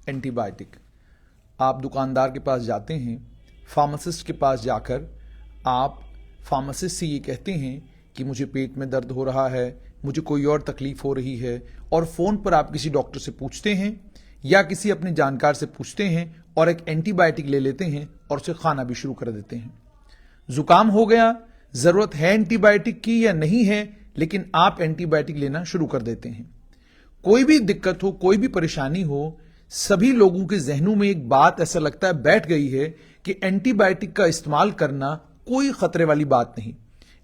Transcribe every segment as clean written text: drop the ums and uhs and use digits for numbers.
Antibiotic. आप दुकानदार के पास जाते हैं, फार्मासिस्ट के पास जाकर आप फार्मासिस्ट से ये कहते हैं कि मुझे पेट में दर्द हो रहा है, मुझे कोई और तकलीफ हो रही है, और फोन पर आप किसी डॉक्टर से पूछते हैं या किसी अपने जानकार से पूछते हैं और एक एंटीबायोटिक ले लेते हैं और उसे खाना भी शुरू कर देते हैं। जुकाम हो गया, जरूरत है एंटीबायोटिक की या नहीं है, लेकिन आप एंटीबायोटिक लेना शुरू कर देते हैं। कोई भी दिक्कत हो, कोई भी परेशानी हो, सभी लोगों के जहनों में एक बात ऐसा लगता है बैठ गई है कि एंटीबायोटिक का इस्तेमाल करना कोई खतरे वाली बात नहीं।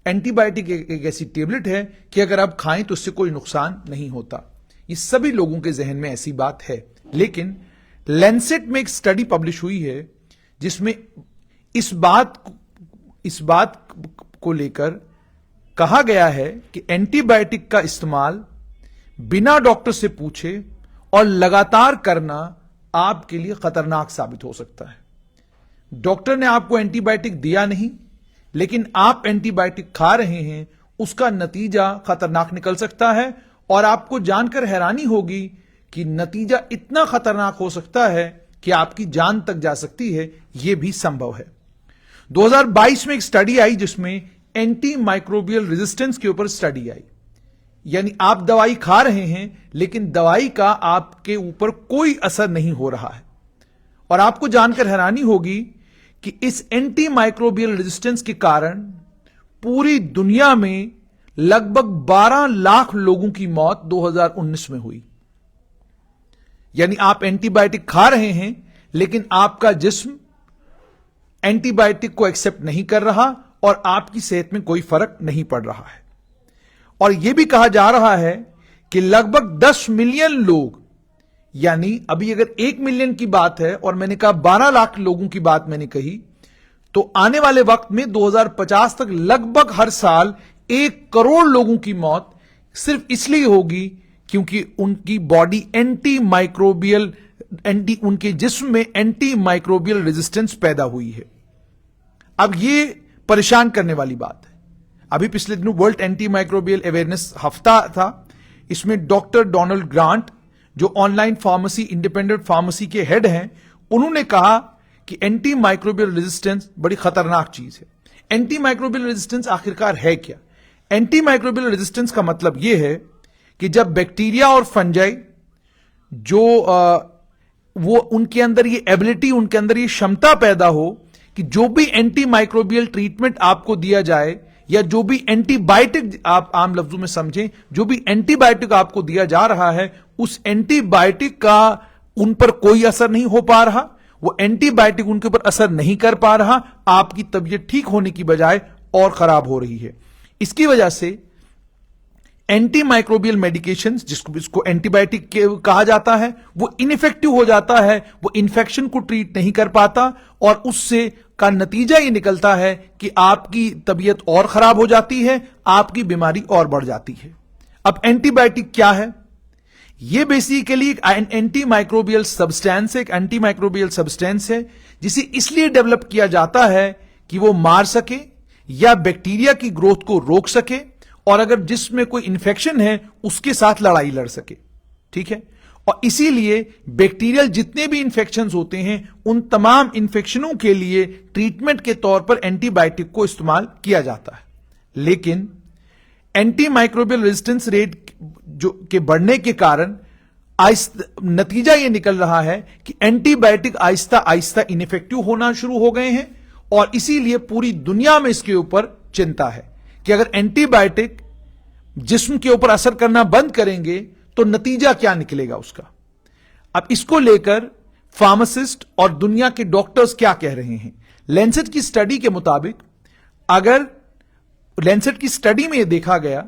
एंटीबायोटिक एक ऐसी टेबलेट है कि अगर आप खाएं तो उससे कोई नुकसान नहीं होता। ये सभी लोगों के जहन में ऐसी बात है। लेकिन लैंसेट में एक स्टडी पब्लिश हुई है जिसमें इस बात को लेकर कहा गया है कि एंटीबायोटिक का इस्तेमाल बिना डॉक्टर से पूछे और लगातार करना आपके लिए खतरनाक साबित हो सकता है। डॉक्टर ने आपको एंटीबायोटिक दिया नहीं, लेकिन आप एंटीबायोटिक खा रहे हैं, उसका नतीजा खतरनाक निकल सकता है और आपको जानकर हैरानी होगी कि नतीजा इतना खतरनाक हो सकता है कि आपकी जान तक जा सकती है। यह भी संभव है। 2022 में एक स्टडी आई जिसमें एंटी माइक्रोबियल रेजिस्टेंस के ऊपर स्टडी आई, यानी आप दवाई खा रहे हैं लेकिन दवाई का आपके ऊपर कोई असर नहीं हो रहा है। और आपको जानकर हैरानी होगी कि इस एंटी माइक्रोबियल रेजिस्टेंस के कारण पूरी दुनिया में लगभग 12 लाख लोगों की मौत 2019 में हुई। यानी आप एंटीबायोटिक खा रहे हैं लेकिन आपका जिस्म एंटीबायोटिक को एक्सेप्ट नहीं कर रहा और आपकी सेहत में कोई फर्क नहीं पड़ रहा है। और यह भी कहा जा रहा है कि लगभग 10 मिलियन लोग, यानी अभी अगर 1 मिलियन की बात है और मैंने कहा 12 लाख लोगों की बात मैंने कही, तो आने वाले वक्त में 2050 तक लगभग हर साल 1 करोड़ लोगों की मौत सिर्फ इसलिए होगी क्योंकि उनकी बॉडी उनके जिस्म में एंटी माइक्रोबियल रेजिस्टेंस पैदा हुई है। अब यह परेशान करने वाली बात है। अभी पिछले दिनों वर्ल्ड एंटी माइक्रोबियल अवेयरनेस हफ्ता था। इसमें डॉक्टर डोनाल्ड ग्रांट, जो ऑनलाइन फार्मेसी इंडिपेंडेंट फार्मेसी के हेड हैं, उन्होंने कहा कि एंटी माइक्रोबियल रेजिस्टेंस बड़ी खतरनाक चीज है। एंटी माइक्रोबियल रेजिस्टेंस आखिरकार है क्या? एंटी माइक्रोबियल रेजिस्टेंस का मतलब यह है कि जब बैक्टीरिया और फंजाई वो उनके अंदर ये एबिलिटी, उनके अंदर ये क्षमता पैदा हो कि जो भी एंटी माइक्रोबियल ट्रीटमेंट आपको दिया जाए या जो भी एंटीबायोटिक, आप आम लफ्जों में समझें, जो भी एंटीबायोटिक आपको दिया जा रहा है, उस एंटीबायोटिक का उन पर कोई असर नहीं हो पा रहा, वो एंटीबायोटिक उनके ऊपर असर नहीं कर पा रहा, आपकी तबीयत ठीक होने की बजाय और खराब हो रही है। इसकी वजह से एंटी माइक्रोबियल मेडिकेशन, जिसको एंटीबायोटिक कहा जाता है, वो इनइफेक्टिव हो जाता है, वो इंफेक्शन को ट्रीट नहीं कर पाता और उससे का नतीजा ये निकलता है कि आपकी तबीयत और खराब हो जाती है, आपकी बीमारी और बढ़ जाती है। अब एंटीबायोटिक क्या है? ये बेसिकली एक एंटी माइक्रोबियल सब्सटेंस, एक एंटी माइक्रोबियल सब्सटेंस है जिसे इसलिए डेवलप किया जाता है कि वो मार सके या बैक्टीरिया की ग्रोथ को रोक सके और अगर जिसमें कोई इंफेक्शन है उसके साथ लड़ाई लड़ सके। ठीक है? और इसीलिए बैक्टीरियल जितने भी इंफेक्शंस होते हैं, उन तमाम इंफेक्शनों के लिए ट्रीटमेंट के तौर पर एंटीबायोटिक को इस्तेमाल किया जाता है। लेकिन एंटी माइक्रोबियल रेजिस्टेंस रेट के बढ़ने के कारण नतीजा यह निकल रहा है कि एंटीबायोटिक आहिस्ता आहिस्ता इनइफेक्टिव होना शुरू हो गए हैं और इसीलिए पूरी दुनिया में इसके ऊपर चिंता है कि अगर एंटीबायोटिक जिस्म के ऊपर असर करना बंद करेंगे तो नतीजा क्या निकलेगा उसका। अब इसको लेकर फार्मासिस्ट और दुनिया के डॉक्टर्स क्या कह रहे हैं? लैंसेट की स्टडी के मुताबिक, अगर लैंसेट की स्टडी में यह देखा गया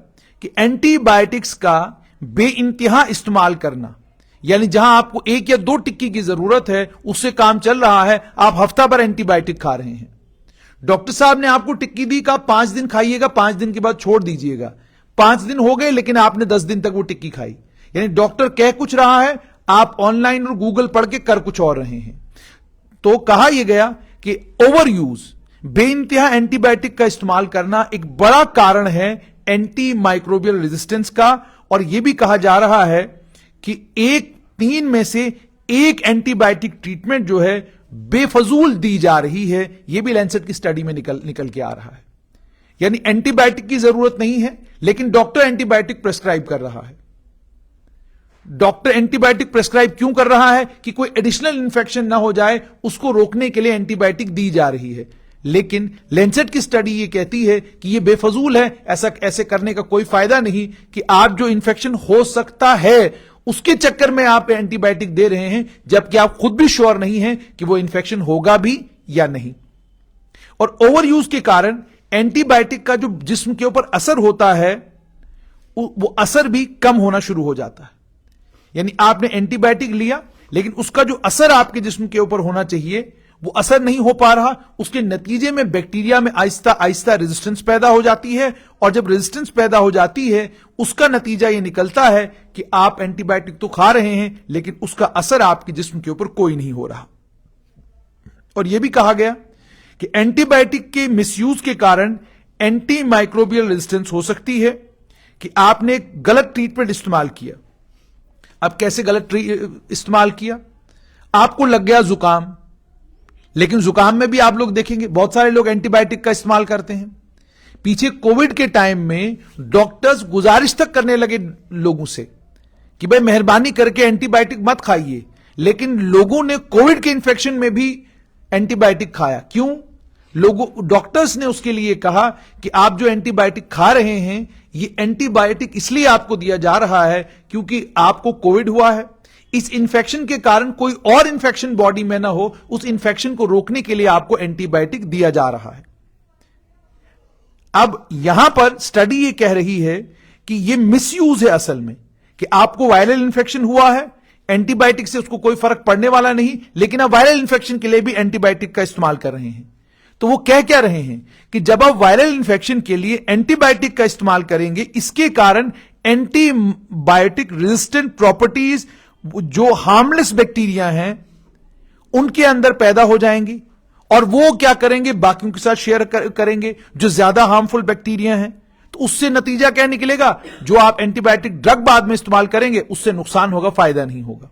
कि एंटीबायोटिक्स का बेइंतहा इस्तेमाल करना, यानी जहां आपको 1 या 2 टिक्की की जरूरत है, उससे काम चल रहा है, आप हफ्ता भर एंटीबायोटिक खा रहे हैं। डॉक्टर साहब ने आपको टिक्की दी, कहा 5 दिन खाइएगा, 5 दिन के बाद छोड़ दीजिएगा। 5 दिन हो गए लेकिन आपने 10 दिन तक वो टिक्की खाई। यानी डॉक्टर कह कुछ रहा है, आप ऑनलाइन और गूगल पढ़ के कर कुछ और रहे हैं। तो कहा यह गया कि ओवर यूज, बेइंतहा एंटीबायोटिक का इस्तेमाल करना एक बड़ा कारण है एंटी माइक्रोबियल रेजिस्टेंस का। और यह भी कहा जा रहा है कि 3 में से एक एंटीबायोटिक ट्रीटमेंट जो है बेफजूल दी जा रही है, यह भी लैंसेट की स्टडी में निकल के आ रहा है। यानी एंटीबायोटिक की जरूरत नहीं है, लेकिन डॉक्टर एंटीबायोटिक प्रेस्क्राइब कर रहा है। डॉक्टर एंटीबायोटिक प्रेस्क्राइब क्यों कर रहा है? कि कोई एडिशनल इंफेक्शन ना हो जाए, उसको रोकने के लिए एंटीबायोटिक दी जा रही है। लेकिन लैंसेट की स्टडी ये कहती है कि ये बेफजूल है, ऐसे करने का कोई फायदा नहीं, कि आप जो इंफेक्शन हो सकता है उसके चक्कर में आप एंटीबायोटिक दे रहे हैं, जबकि आप खुद भी श्योर नहीं हैं कि वो इंफेक्शन होगा भी या नहीं। और ओवर यूज के कारण एंटीबायोटिक का जो जिस्म के ऊपर असर होता है, वो असर भी कम होना शुरू हो जाता है। यानी आपने एंटीबायोटिक लिया, लेकिन उसका जो असर आपके जिस्म के ऊपर होना चाहिए वो असर नहीं हो पा रहा। उसके नतीजे में बैक्टीरिया में आहिस्ता आहिस्ता रेजिस्टेंस पैदा हो जाती है, और जब रेजिस्टेंस पैदा हो जाती है उसका नतीजा यह निकलता है कि आप एंटीबायोटिक तो खा रहे हैं, लेकिन उसका असर आपके जिस्म के ऊपर कोई नहीं हो रहा। और यह भी कहा गया कि एंटीबायोटिक के मिसयूज के कारण एंटी माइक्रोबियल रेजिस्टेंस हो सकती है, कि आपने एक गलत ट्रीटमेंट इस्तेमाल किया। अब कैसे गलत इस्तेमाल किया? आपको लग गया जुकाम, लेकिन जुकाम में भी आप लोग देखेंगे बहुत सारे लोग एंटीबायोटिक का इस्तेमाल करते हैं। पीछे कोविड के टाइम में डॉक्टर्स गुजारिश तक करने लगे लोगों से कि भाई मेहरबानी करके एंटीबायोटिक मत खाइए, लेकिन लोगों ने कोविड के इन्फेक्शन में भी एंटीबायोटिक खाया। क्यों? डॉक्टर्स ने उसके लिए कहा कि आप जो एंटीबायोटिक खा रहे हैं, ये एंटीबायोटिक इसलिए आपको दिया जा रहा है क्योंकि आपको कोविड हुआ है। इस इंफेक्शन के कारण कोई और इंफेक्शन बॉडी में ना हो, उस इंफेक्शन को रोकने के लिए आपको एंटीबायोटिक दिया जा रहा है। अब यहां पर स्टडी ये कह रही है कि ये मिसयूज है असल में, कि आपको वायरल इंफेक्शन हुआ है, एंटीबायोटिक से उसको कोई फर्क पड़ने वाला नहीं, लेकिन आप वायरल इंफेक्शन के लिए भी एंटीबायोटिक का इस्तेमाल कर रहे हैं। तो वो कह क्या रहे हैं कि जब आप वायरल इंफेक्शन के लिए एंटीबायोटिक का इस्तेमाल करेंगे, इसके कारण एंटीबायोटिक रेजिस्टेंट प्रॉपर्टीज जो हार्मलेस बैक्टीरिया हैं उनके अंदर पैदा हो जाएंगी, और वो क्या करेंगे? बाकियों के साथ शेयर करेंगे जो ज्यादा हार्मफुल बैक्टीरिया हैं। तो उससे नतीजा क्या निकलेगा? जो आप एंटीबायोटिक ड्रग बाद में इस्तेमाल करेंगे उससे नुकसान होगा, फायदा नहीं होगा।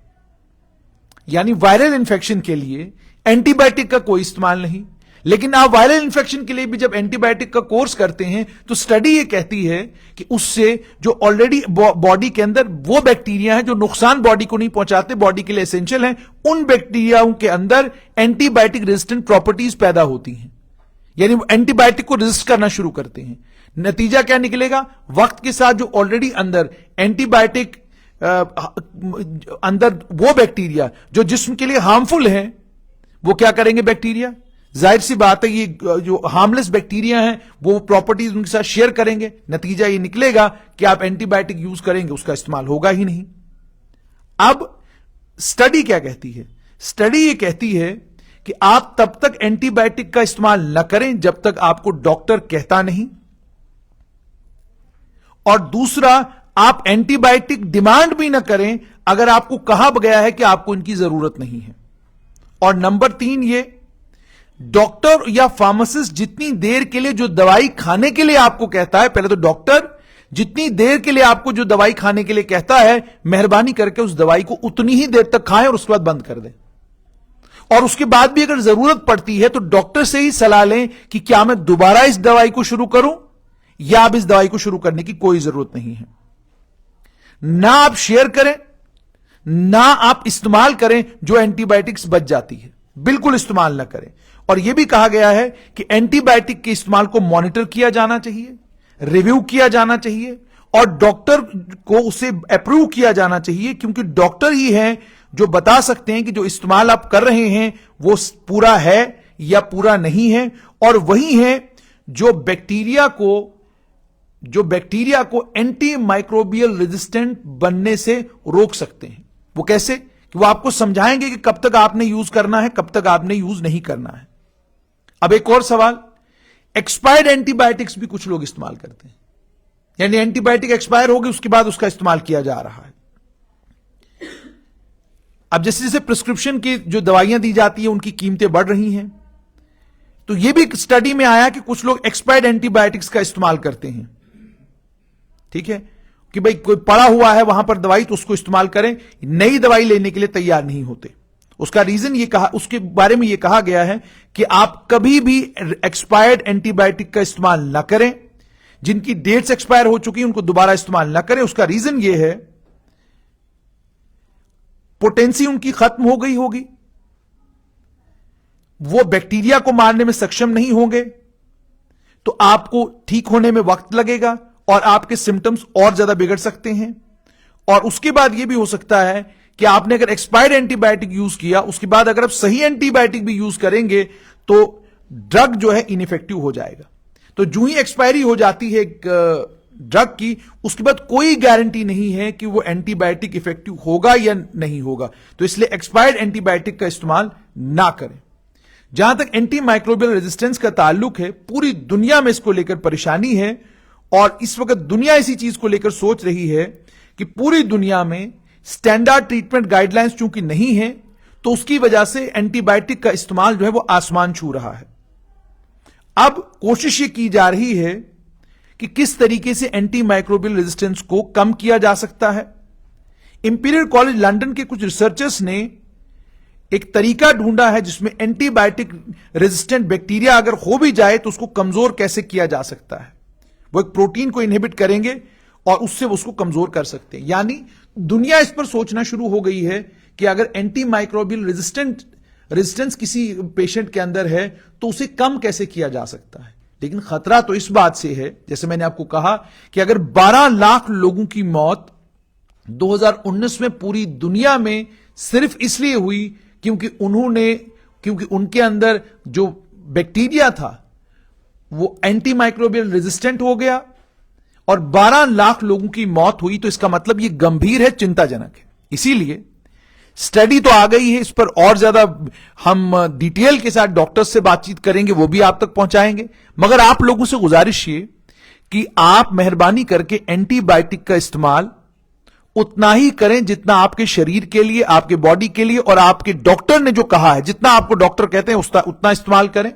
यानी वायरल इंफेक्शन के लिए एंटीबायोटिक का कोई इस्तेमाल नहीं, लेकिन आप वायरल इंफेक्शन के लिए भी जब एंटीबायोटिक का कोर्स करते हैं तो स्टडी ये कहती है कि उससे जो ऑलरेडी बॉडी के अंदर वो बैक्टीरिया हैं जो नुकसान बॉडी को नहीं पहुंचाते, बॉडी के लिए एसेंशियल हैं, उन बैक्टीरियाओं के अंदर एंटीबायोटिक रेजिस्टेंट प्रॉपर्टीज पैदा होती हैं। यानी वो एंटीबायोटिक को रेजिस्ट करना शुरू करते हैं। नतीजा क्या निकलेगा? वक्त के साथ जो ऑलरेडी अंदर एंटीबायोटिक अंदर वो बैक्टीरिया जो जिस्म के लिए हार्मफुल है, वो क्या करेंगे? बैक्टीरिया, जाहिर सी बात है ये जो हार्मलेस बैक्टीरिया हैं वो प्रॉपर्टीज उनके साथ शेयर करेंगे। नतीजा ये निकलेगा कि आप एंटीबायोटिक यूज करेंगे, उसका इस्तेमाल होगा ही नहीं। अब स्टडी क्या कहती है? स्टडी ये कहती है कि आप तब तक एंटीबायोटिक का इस्तेमाल न करें जब तक आपको डॉक्टर कहता नहीं, और दूसरा, आप एंटीबायोटिक डिमांड भी न करें अगर आपको कहा गया है कि आपको इनकी जरूरत नहीं है। और नंबर 3, ये डॉक्टर या फार्मासिस्ट जितनी देर के लिए जो दवाई खाने के लिए आपको कहता है, पहले तो डॉक्टर जितनी देर के लिए आपको जो दवाई खाने के लिए कहता है, मेहरबानी करके उस दवाई को उतनी ही देर तक खाएं और उसके बाद बंद कर दें। और उसके बाद भी अगर जरूरत पड़ती है तो डॉक्टर से ही सलाह लें कि क्या मैं दोबारा इस दवाई को शुरू करूं, या अब इस दवाई को शुरू करने की कोई जरूरत नहीं है। ना आप शेयर करें, ना आप इस्तेमाल करें जो एंटीबायोटिक्स बच जाती है, बिल्कुल इस्तेमाल ना करें। और यह भी कहा गया है कि एंटीबायोटिक के इस्तेमाल को मॉनिटर किया जाना चाहिए, रिव्यू किया जाना चाहिए, और डॉक्टर को उसे अप्रूव किया जाना चाहिए, क्योंकि डॉक्टर ही हैं जो बता सकते हैं कि जो इस्तेमाल आप कर रहे हैं वो पूरा है या पूरा नहीं है। और वही है जो बैक्टीरिया को एंटी माइक्रोबियल रेजिस्टेंट बनने से रोक सकते हैं। वो कैसे? कि वो आपको समझाएंगे कि कब तक आपने यूज करना है, कब तक आपने यूज नहीं करना है। अब एक और सवाल, एक्सपायर्ड एंटीबायोटिक्स भी कुछ लोग इस्तेमाल करते हैं, यानी एंटीबायोटिक एक्सपायर हो गई उसके बाद उसका इस्तेमाल किया जा रहा है। अब जैसे जैसे प्रिस्क्रिप्शन की जो दवाइयां दी जाती है उनकी कीमतें बढ़ रही हैं, तो यह भी स्टडी में आया कि कुछ लोग एक्सपायर्ड एंटीबायोटिक्स का इस्तेमाल करते हैं, ठीक है। कि भाई कोई पड़ा हुआ है वहां पर दवाई तो उसको इस्तेमाल करें, नई दवाई लेने के लिए तैयार नहीं होते। उसका रीजन ये कहा, उसके बारे में ये कहा गया है कि आप कभी भी एक्सपायर्ड एंटीबायोटिक का इस्तेमाल ना करें, जिनकी डेट्स एक्सपायर हो चुकी उनको दोबारा इस्तेमाल ना करें। उसका रीजन ये है पोटेंसी उनकी खत्म हो गई होगी, वो बैक्टीरिया को मारने में सक्षम नहीं होंगे, तो आपको ठीक होने में वक्त लगेगा और आपके सिम्टम्स और ज्यादा बिगड़ सकते हैं। और उसके बाद यह भी हो सकता है कि आपने अगर एक्सपायर्ड एंटीबायोटिक यूज किया, उसके बाद अगर आप सही एंटीबायोटिक भी यूज करेंगे तो ड्रग जो है इनइफेक्टिव हो जाएगा। तो जो ही एक्सपायरी हो जाती है ड्रग की, उसके बाद कोई गारंटी नहीं है कि वो एंटीबायोटिक इफेक्टिव होगा या नहीं होगा। तो इसलिए एक्सपायर्ड एंटीबायोटिक का इस्तेमाल ना करें। जहां तक एंटी माइक्रोबियल रेजिस्टेंस का ताल्लुक है, पूरी दुनिया में इसको लेकर परेशानी है और इस वक्त दुनिया इसी चीज को लेकर सोच रही है कि पूरी दुनिया में स्टैंडर्ड ट्रीटमेंट गाइडलाइंस चूंकि नहीं है, तो उसकी वजह से एंटीबायोटिक का इस्तेमाल जो है वो आसमान छू रहा है। अब कोशिश ये की जा रही है कि किस तरीके से एंटी माइक्रोबियल रेजिस्टेंस को कम किया जा सकता है। इंपीरियल कॉलेज लंदन के कुछ रिसर्चर्स ने एक तरीका ढूंढा है जिसमें एंटीबायोटिक रेजिस्टेंट बैक्टीरिया अगर हो भी जाए तो उसको कमजोर कैसे किया जा सकता है। वो एक प्रोटीन को इनहिबिट करेंगे और उससे उसको कमजोर कर सकते हैं। यानी दुनिया इस पर सोचना शुरू हो गई है कि अगर एंटी माइक्रोबियल रेजिस्टेंस किसी पेशेंट के अंदर है तो उसे कम कैसे किया जा सकता है। लेकिन खतरा तो इस बात से है, जैसे मैंने आपको कहा कि अगर 12 लाख लोगों की मौत 2019 में पूरी दुनिया में सिर्फ इसलिए हुई क्योंकि उनके अंदर जो बैक्टीरिया था वो एंटी माइक्रोबियल रेजिस्टेंट हो गया और 12 लाख लोगों की मौत हुई, तो इसका मतलब ये गंभीर है, चिंताजनक है। इसीलिए स्टडी तो आ गई है, इस पर और ज्यादा हम डिटेल के साथ डॉक्टर्स से बातचीत करेंगे, वो भी आप तक पहुंचाएंगे। मगर आप लोगों से गुजारिश ये कि आप मेहरबानी करके एंटीबायोटिक का इस्तेमाल उतना ही करें जितना आपके शरीर के लिए, आपके बॉडी के लिए और आपके डॉक्टर ने जो कहा है, जितना आपको डॉक्टर कहते हैं उतना इस्तेमाल करें।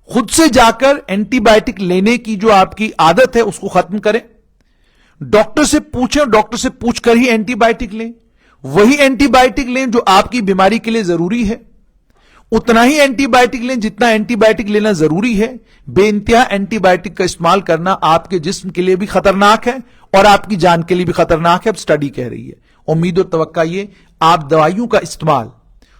खुद से जाकर एंटीबायोटिक लेने की जो आपकी आदत है उसको खत्म करें। डॉक्टर से पूछें, डॉक्टर से पूछकर ही एंटीबायोटिक लें। वही एंटीबायोटिक लें जो आपकी बीमारी के लिए जरूरी है, उतना ही एंटीबायोटिक लें जितना एंटीबायोटिक लेना जरूरी है। बेइंतहा एंटीबायोटिक का इस्तेमाल करना आपके जिस्म के लिए भी खतरनाक है और आपकी जान के लिए भी खतरनाक है, अब स्टडी कह रही है। उम्मीद और तवक्का ये आप दवाइयों का इस्तेमाल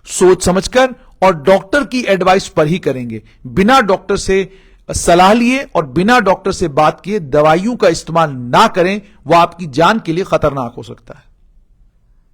सोच समझकर और डॉक्टर की एडवाइस पर ही करेंगे। बिना डॉक्टर से सलाह लिए और बिना डॉक्टर से बात किए दवाइयों का इस्तेमाल ना करें, वह आपकी जान के लिए खतरनाक हो सकता है।